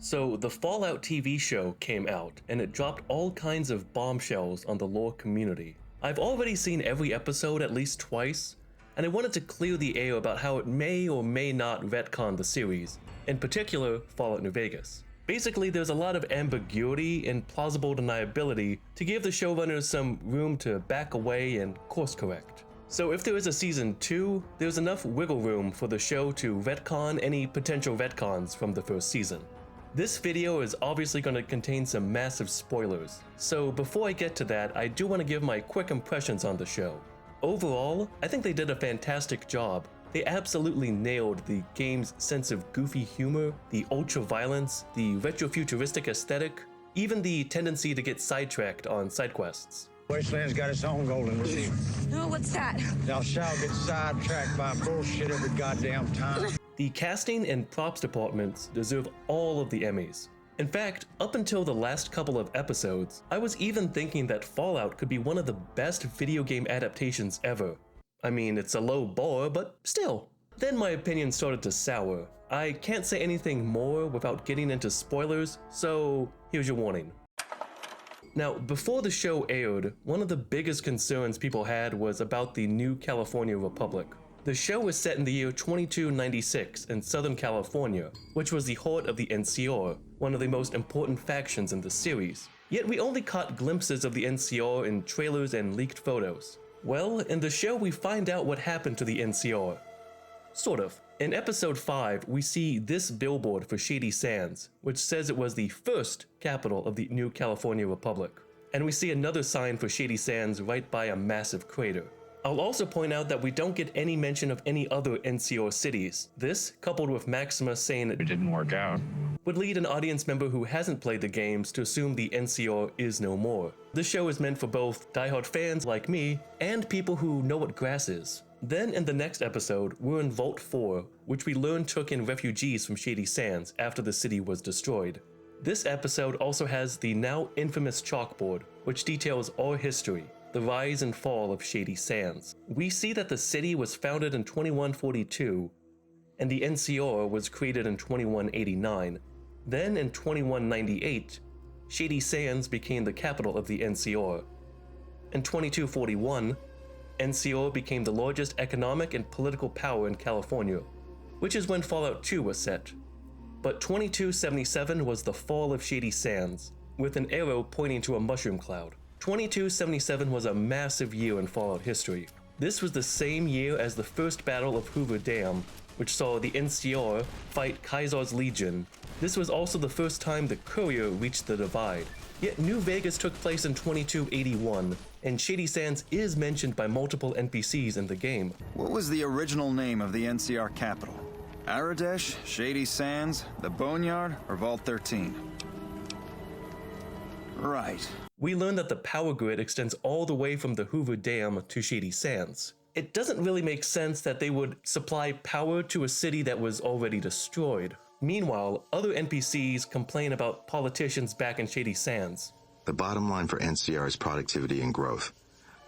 So the Fallout TV show came out, and it dropped all kinds of bombshells on the lore community. I've already seen every episode at least twice, and I wanted to clear the air about how it may or may not retcon the series, in particular Fallout New Vegas. Basically, there's a lot of ambiguity and plausible deniability to give the showrunners some room to back away and course correct. So if there is a season 2, there's enough wiggle room for the show to retcon any potential retcons from the first season. This video is obviously going to contain some massive spoilers, so before I get to that, I do want to give my quick impressions on the show. Overall, I think they did a fantastic job. They absolutely nailed the game's sense of goofy humor, the ultra-violence, the retro-futuristic aesthetic, even the tendency to get sidetracked on side quests. Wasteland's got its own golden receiver. Oh, what's that? Thou shalt get sidetracked by bullshit every goddamn time. The casting and props departments deserve all of the Emmys. In fact, up until the last couple of episodes, I was even thinking that Fallout could be one of the best video game adaptations ever. I mean, it's a low bar, but still. Then my opinion started to sour. I can't say anything more without getting into spoilers, so here's your warning. Now, before the show aired, one of the biggest concerns people had was about the New California Republic. The show was set in the year 2296 in Southern California, which was the heart of the NCR, one of the most important factions in the series. Yet we only caught glimpses of the NCR in trailers and leaked photos. Well, in the show we find out what happened to the NCR. Sort of. In episode 5, we see this billboard for Shady Sands, which says it was the first capital of the New California Republic. And we see another sign for Shady Sands right by a massive crater. I'll also point out that we don't get any mention of any other NCR cities. This, coupled with Maximus saying it didn't work out, would lead an audience member who hasn't played the games to assume the NCR is no more. This show is meant for both diehard fans like me and people who know what grass is. Then in the next episode, we're in Vault 4, which we learn took in refugees from Shady Sands after the city was destroyed. This episode also has the now infamous Chalkboard, which details our history, the rise and fall of Shady Sands. We see that the city was founded in 2142, and the NCR was created in 2189. Then in 2198, Shady Sands became the capital of the NCR. In 2241, NCR became the largest economic and political power in California, which is when Fallout 2 was set. But 2277 was the fall of Shady Sands, with an arrow pointing to a mushroom cloud. 2277 was a massive year in Fallout history. This was the same year as the first battle of Hoover Dam, which saw the NCR fight Kaiser's Legion. This was also the first time the Courier reached the Divide. Yet New Vegas took place in 2281, and Shady Sands is mentioned by multiple NPCs in the game. What was the original name of the NCR capital? Aradesh, Shady Sands, the Boneyard, or Vault 13? Right. We learn that the power grid extends all the way from the Hoover Dam to Shady Sands. It doesn't really make sense that they would supply power to a city that was already destroyed. Meanwhile, other NPCs complain about politicians back in Shady Sands. The bottom line for NCR is productivity and growth.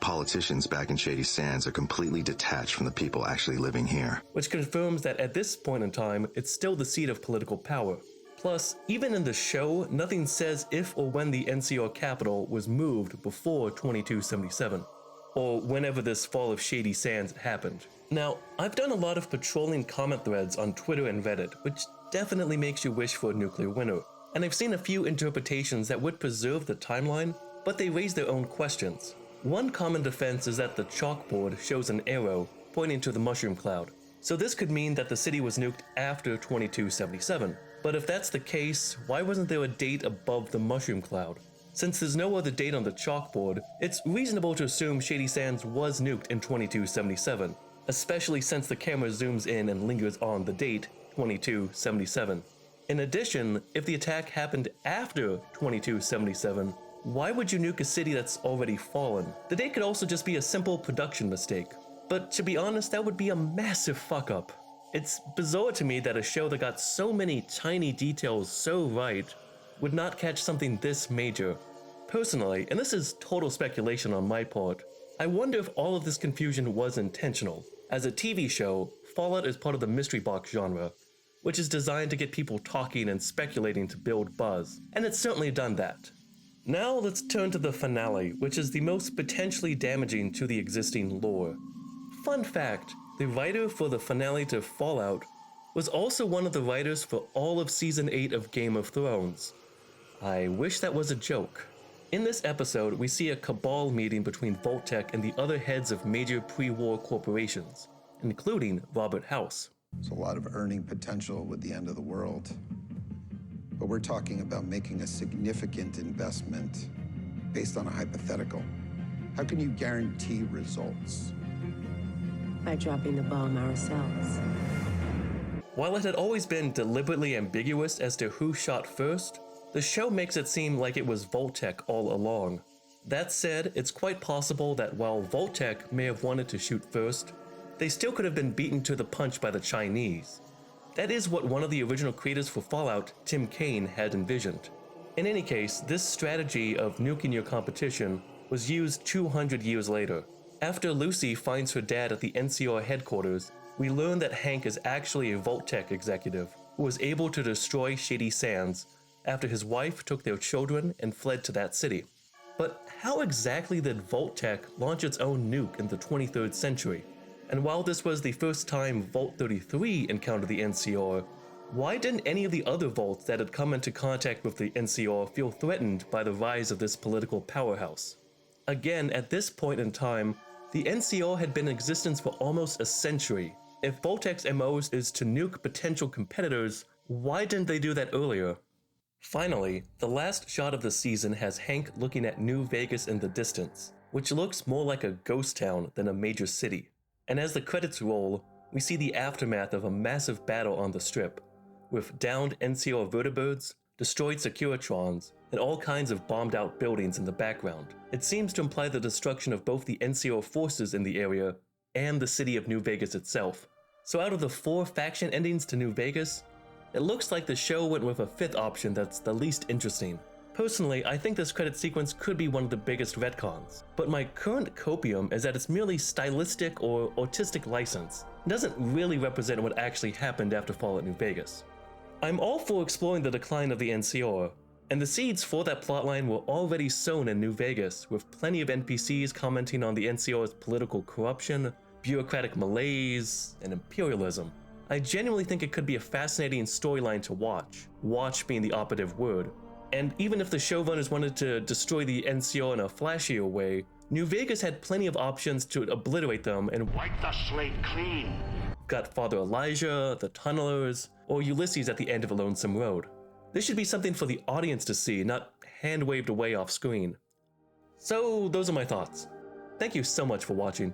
Politicians back in Shady Sands are completely detached from the people actually living here. Which confirms that at this point in time, it's still the seat of political power. Plus, even in the show, nothing says if or when the NCR capital was moved before 2277, or whenever this fall of Shady Sands happened. Now, I've done a lot of patrolling comment threads on Twitter and Reddit, which definitely makes you wish for a nuclear winter, and I've seen a few interpretations that would preserve the timeline, but they raise their own questions. One common defense is that the chalkboard shows an arrow pointing to the mushroom cloud, so this could mean that the city was nuked after 2277. But if that's the case, why wasn't there a date above the mushroom cloud? Since there's no other date on the chalkboard, it's reasonable to assume Shady Sands was nuked in 2277, especially since the camera zooms in and lingers on the date, 2277. In addition, if the attack happened after 2277, why would you nuke a city that's already fallen? The date could also just be a simple production mistake. But to be honest, that would be a massive fuck up. It's bizarre to me that a show that got so many tiny details so right would not catch something this major. Personally, and this is total speculation on my part, I wonder if all of this confusion was intentional. As a TV show, Fallout is part of the mystery box genre, which is designed to get people talking and speculating to build buzz, and it's certainly done that. Now let's turn to the finale, which is the most potentially damaging to the existing lore. Fun fact, the writer for the finale to Fallout was also one of the writers for all of Season 8 of Game of Thrones. I wish that was a joke. In this episode, we see a cabal meeting between Vault-Tec and the other heads of major pre-war corporations, including Robert House. There's a lot of earning potential with the end of the world. But we're talking about making a significant investment based on a hypothetical. How can you guarantee results? By dropping the bomb ourselves. While it had always been deliberately ambiguous as to who shot first, the show makes it seem like it was Vault-Tec all along. That said, it's quite possible that while Vault-Tec may have wanted to shoot first, they still could have been beaten to the punch by the Chinese. That is what one of the original creators for Fallout, Tim Kaine, had envisioned. In any case, this strategy of nuking your competition was used 200 years later. After Lucy finds her dad at the NCR headquarters, we learn that Hank is actually a Vault-Tec executive who was able to destroy Shady Sands after his wife took their children and fled to that city. But how exactly did Vault-Tec launch its own nuke in the 23rd century? And while this was the first time Vault 33 encountered the NCR, why didn't any of the other vaults that had come into contact with the NCR feel threatened by the rise of this political powerhouse? Again, at this point in time, the NCR had been in existence for almost a century. If Vault-Tec's MO is to nuke potential competitors, why didn't they do that earlier? Finally, the last shot of the season has Hank looking at New Vegas in the distance, which looks more like a ghost town than a major city. And as the credits roll, we see the aftermath of a massive battle on the strip, with downed NCR vertibirds, destroyed Securitrons, and all kinds of bombed out buildings in the background. It seems to imply the destruction of both the NCR forces in the area and the city of New Vegas itself. So out of the 4 faction endings to New Vegas, it looks like the show went with a 5th option that's the least interesting. Personally, I think this credit sequence could be one of the biggest retcons, but my current copium is that it's merely stylistic or artistic license. It doesn't really represent what actually happened after Fallout New Vegas. I'm all for exploring the decline of the NCR, and the seeds for that plotline were already sown in New Vegas, with plenty of NPCs commenting on the NCR's political corruption, bureaucratic malaise, and imperialism. I genuinely think it could be a fascinating storyline to watch being the operative word. And even if the showrunners wanted to destroy the NCR in a flashier way, New Vegas had plenty of options to obliterate them and wipe the slate clean. Got Father Elijah, the Tunnelers, or Ulysses at the end of A Lonesome Road. This should be something for the audience to see, not hand-waved away off screen. So those are my thoughts. Thank you so much for watching.